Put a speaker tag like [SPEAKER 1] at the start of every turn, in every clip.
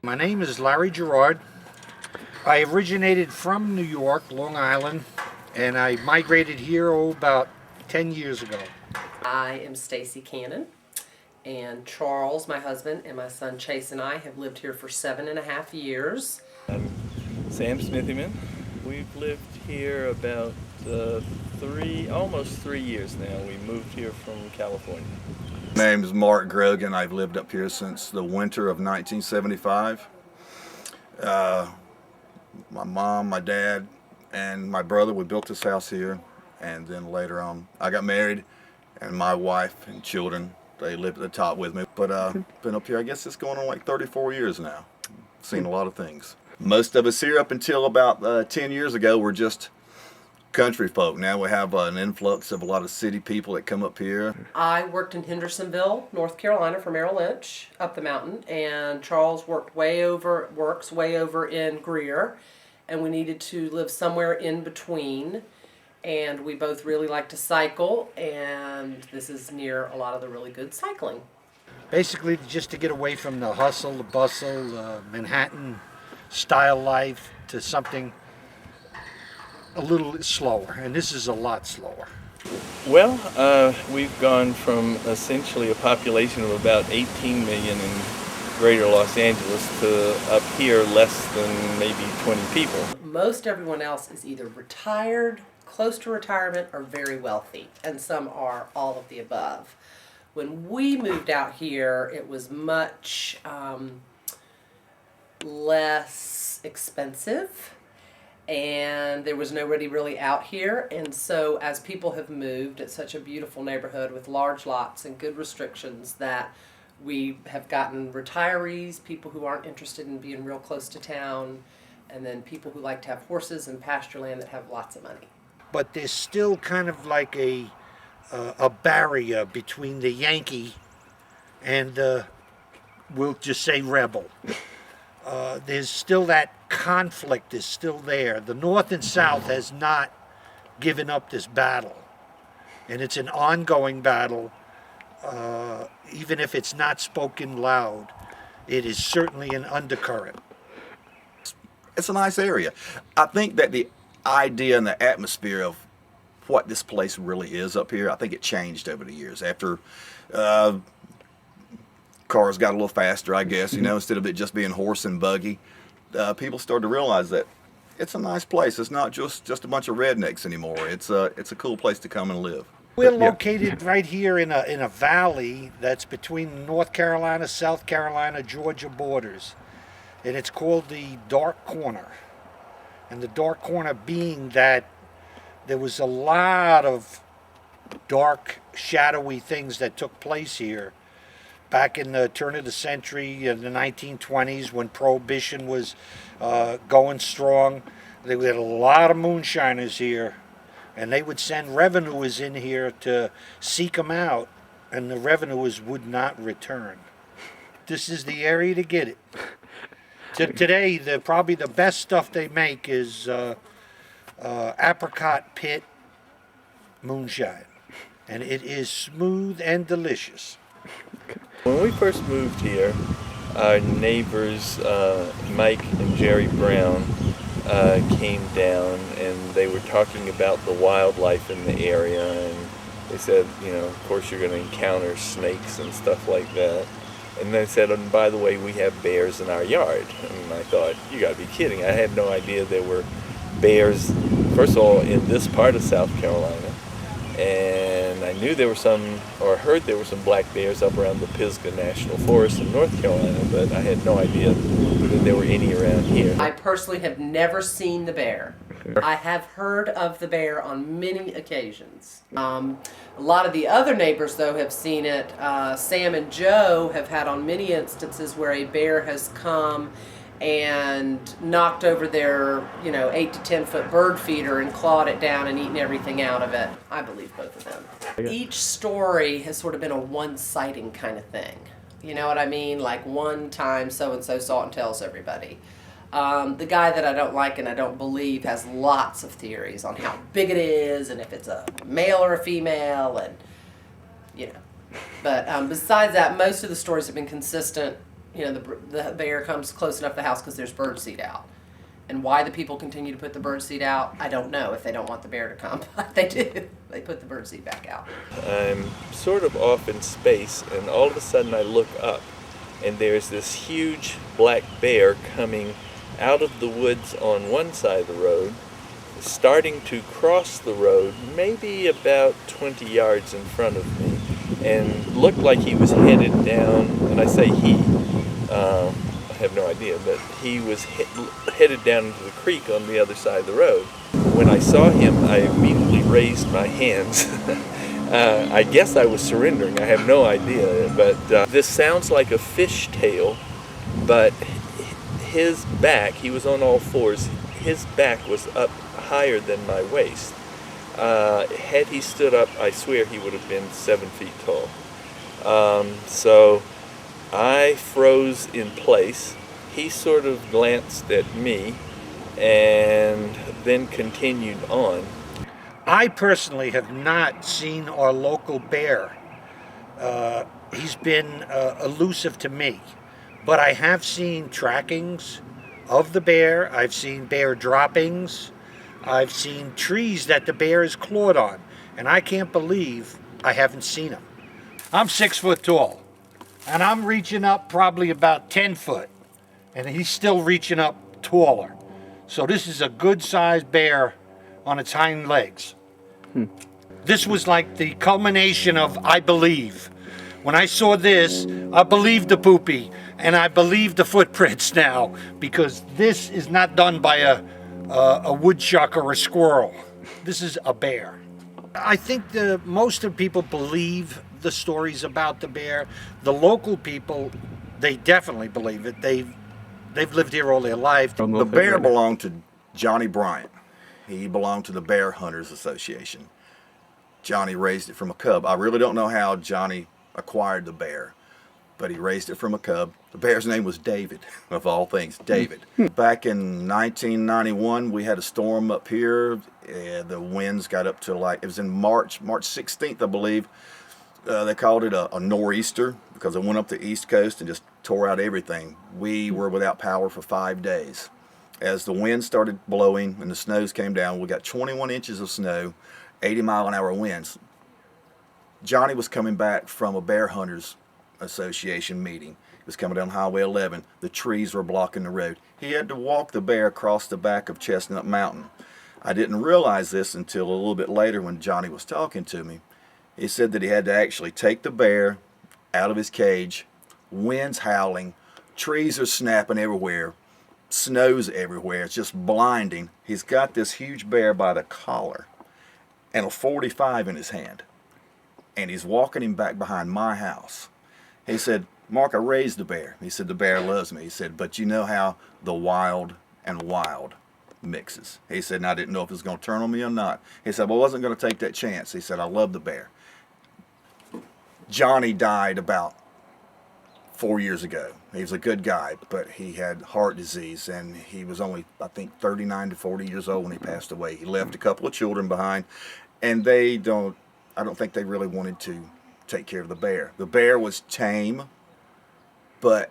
[SPEAKER 1] My name is Larry Gerard. I originated from New York, Long Island, and I migrated here about 10 years ago.
[SPEAKER 2] I am Stacy Cannon, and Charles, my husband, and my son Chase and I have lived here for 7.5 years.
[SPEAKER 3] I'm Sam Smithyman. We've lived here about almost 3 years now. We moved here from California.
[SPEAKER 4] My name is Mark Grogan. I've lived up here since the winter of 1975. My mom, my dad, and my brother, we built this house here, and then later on I got married, and my wife and children, they live at the top with me. But been up here, I guess it's going on like 34 years now. Seen a lot of things. Most of us here up until about 10 years ago were just country folk. Now we have an influx of a lot of city people that come up here.
[SPEAKER 2] I worked in Hendersonville, North Carolina for Merrill Lynch up the mountain, and Charles works way over in Greer, and we needed to live somewhere in between. And we both really like to cycle, and this is near a lot of the really good cycling.
[SPEAKER 1] Basically, just to get away from the hustle, the bustle, Manhattan style life to something a little slower, and this is a lot slower.
[SPEAKER 3] Well, we've gone from essentially a population of about 18 million in greater Los Angeles to up here less than maybe 20 people.
[SPEAKER 2] Most everyone else is either retired, close to retirement, or very wealthy, and some are all of the above. When we moved out here, it was much less expensive, and there was nobody really out here. And so as people have moved, it's such a beautiful neighborhood with large lots and good restrictions that we have gotten retirees, people who aren't interested in being real close to town, and then people who like to have horses and pasture land that have lots of money.
[SPEAKER 1] But there's still kind of like a barrier between the Yankee and the, we'll just say, rebel. There's still that conflict is still there. The North and South has not given up this battle, and it's an ongoing battle. Even if it's not spoken loud, it is certainly an undercurrent.
[SPEAKER 4] It's a nice area. I think that the idea and the atmosphere of what this place really is up here, I think it changed over the years. After cars got a little faster, I guess, instead of it just being horse and buggy, people started to realize that it's a nice place. It's not just a bunch of rednecks anymore. It's a cool place to come and live.
[SPEAKER 1] We're located right here in a valley that's between North Carolina, South Carolina, Georgia borders, and it's called the Dark Corner. And the Dark Corner being that there was a lot of dark, shadowy things that took place here back in the turn of the century, in the 1920s, when Prohibition was going strong. There were a lot of moonshiners here, and they would send revenuers in here to seek them out, and the revenuers would not return. This is the area to get it. Today, probably the best stuff they make is apricot pit moonshine, and it is smooth and delicious.
[SPEAKER 3] When we first moved here, our neighbors Mike and Jerry Brown came down, and they were talking about the wildlife in the area, and they said, of course you're going to encounter snakes and stuff like that. And they said, and by the way, we have bears in our yard. And I thought, you got to be kidding. I had no idea there were bears, first of all, in this part of South Carolina. And I knew there were some, or heard there were some black bears up around the Pisgah National Forest in North Carolina, but I had no idea that there were any around here.
[SPEAKER 2] I personally have never seen the bear. I have heard of the bear on many occasions. A lot of the other neighbors, though, have seen it. Sam and Joe have had on many instances where a bear has come and knocked over their, 8 to 10 foot bird feeder and clawed it down and eaten everything out of it. I believe both of them. Each story has sort of been a one sighting kind of thing. You know what I mean? Like one time so-and-so saw it and tells everybody. The guy that I don't like and I don't believe has lots of theories on how big it is and if it's a male or a female, and But besides that, most of the stories have been consistent you know, the bear comes close enough to the house because there's birdseed out. And why the people continue to put the birdseed out, I don't know if they don't want the bear to come, but they do. They put the birdseed back out.
[SPEAKER 3] I'm sort of off in space, and all of a sudden I look up, and there's this huge black bear coming out of the woods on one side of the road, starting to cross the road, maybe about 20 yards in front of me, and looked like he was headed down, and I say he, I have no idea, but he was headed down into the creek on the other side of the road. When I saw him, I immediately raised my hands. I guess I was surrendering, I have no idea, but this sounds like a fish tail, but his back, he was on all fours, his back was up higher than my waist. Had he stood up, I swear he would have been 7 feet tall. So I froze in place. He sort of glanced at me and then continued on.
[SPEAKER 1] I personally have not seen our local bear. He's been elusive to me, but I have seen trackings of the bear. I've seen bear droppings. I've seen trees that the bear has clawed on, and I can't believe I haven't seen him. I'm 6 foot tall, and I'm reaching up probably about 10 foot, and he's still reaching up taller. So this is a good-sized bear on its hind legs. This was like the culmination of I believe. When I saw this, I believed the poopy, and I believe the footprints now, because this is not done by a woodchuck or a squirrel. This is a bear. I think most of people believe the stories about the bear. The local people, they definitely believe it. They've lived here all their life.
[SPEAKER 4] The bear belonged to Johnny Bryant. He belonged to the Bear Hunters Association. Johnny raised it from a cub. I really don't know how Johnny acquired the bear, but he raised it from a cub. The bear's name was David, of all things, David. Back in 1991, we had a storm up here. The winds got up to it was in March 16th, I believe. They called it a nor'easter because it went up the east coast and just tore out everything. We were without power for 5 days. As the wind started blowing and the snows came down, we got 21 inches of snow, 80-mile-an-hour winds. Johnny was coming back from a Bear Hunters Association meeting. He was coming down Highway 11. The trees were blocking the road. He had to walk the bear across the back of Chestnut Mountain. I didn't realize this until a little bit later when Johnny was talking to me. He said that he had to actually take the bear out of his cage, winds howling, trees are snapping everywhere, snow's everywhere, it's just blinding. He's got this huge bear by the collar and a .45 in his hand, and he's walking him back behind my house. He said, "Mark, I raised the bear." He said, "The bear loves me." He said, "But you know how the wild and wild mixes." He said, and I didn't know if it was going to turn on me or not. He said, "Well, I wasn't going to take that chance." He said, "I love the bear." Johnny died about 4 years ago. He was a good guy, but he had heart disease, and he was only, I think, 39 to 40 years old when he passed away. He left a couple of children behind, and I don't think they really wanted to take care of the bear. The bear was tame, but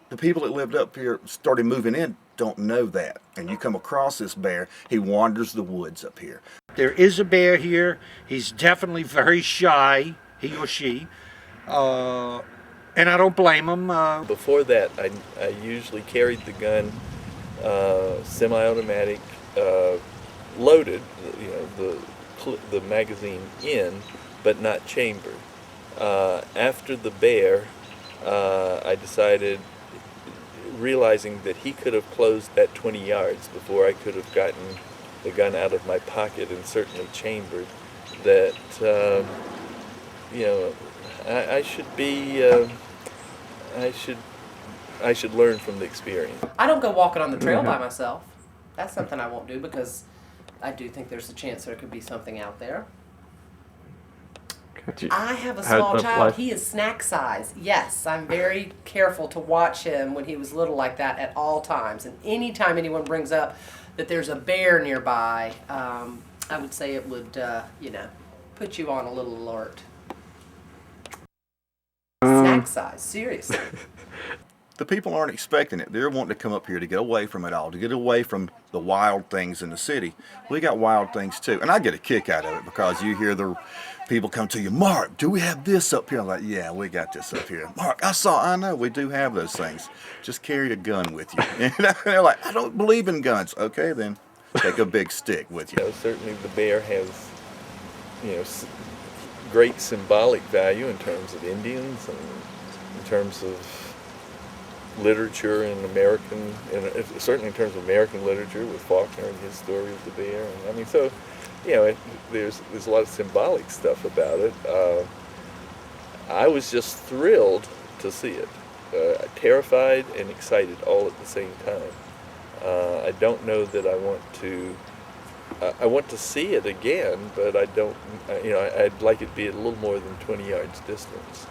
[SPEAKER 4] the people that lived up here started moving in don't know that. And you come across this bear, he wanders the woods up here.
[SPEAKER 1] There is a bear here. He's definitely very shy, he or she. And I don't blame him.
[SPEAKER 3] Before that, I usually carried the gun semi-automatic, loaded, the magazine in, but not chambered. After the bear, I decided, realizing that he could have closed that 20 yards before I could have gotten the gun out of my pocket and certainly chambered, that I should be. I should learn from the experience.
[SPEAKER 2] I don't go walking on the trail by myself. That's something I won't do because I do think there's a chance there could be something out there. I have a small child. He is snack size. Yes, I'm very careful to watch him when he was little like that at all times. And anytime anyone brings up that there's a bear nearby, I would say it would, put you on a little alert. Snack size, seriously.
[SPEAKER 4] the people aren't expecting it. They're wanting to come up here to get away from it all, to get away from the wild things in the city. We got wild things too, and I get a kick out of it because you hear the people come to you, Mark, do we have this up here? I'm like, yeah, we got this up here. Mark, I know, we do have those things. Just carry a gun with you. And they're like, I don't believe in guns. Okay, then take a big stick with you.
[SPEAKER 3] You know, certainly the bear has, you know, great symbolic value in terms of Indians and in terms of literature in American, and certainly in terms of American literature with Faulkner and his story of the bear. And I mean, so, you know, there's a lot of symbolic stuff about it. I was just thrilled to see it, terrified and excited all at the same time. I don't know that I want to. I want to see it again, but I don't. You know, I'd like it to be a little more than 20 yards distance.